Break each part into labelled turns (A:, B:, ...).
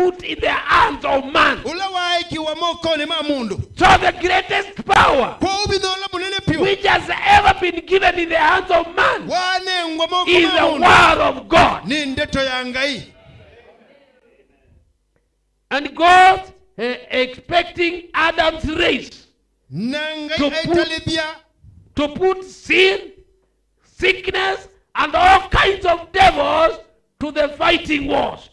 A: put in the hands of man. So the greatest power which has ever been given in the hands of man is the word of God. And God expecting Adam's race to put sin, sickness, and all kinds of devils to the fighting wars.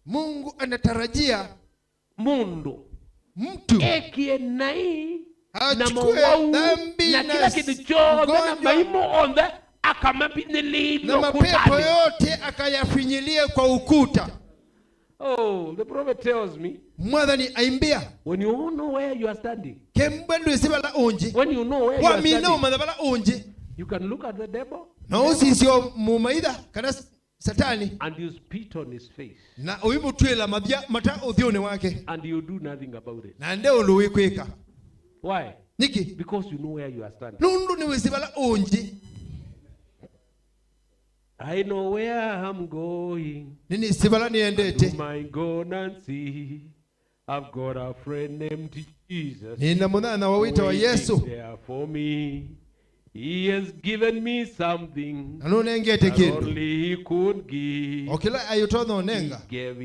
B: Mungu anatarajia
A: mtu ekienai na mawau na kila kitu chote na maimo onde akamapinilivyo
B: na mapepo yote akayafinyilie kwa ukuta.
A: Oh, the prophet tells me,
B: mwadhani aimbia,
A: when you know where you are standing,
B: when
A: you know where you are standing, you can look at the devil
B: Satani,
A: and you spit on his face,
B: and
A: you do nothing about it. Why? Because you know where you are standing. I know where I'm going. To my God and see. I've got a friend named Jesus. Who is there for me. He has given me something that only he could give. He gave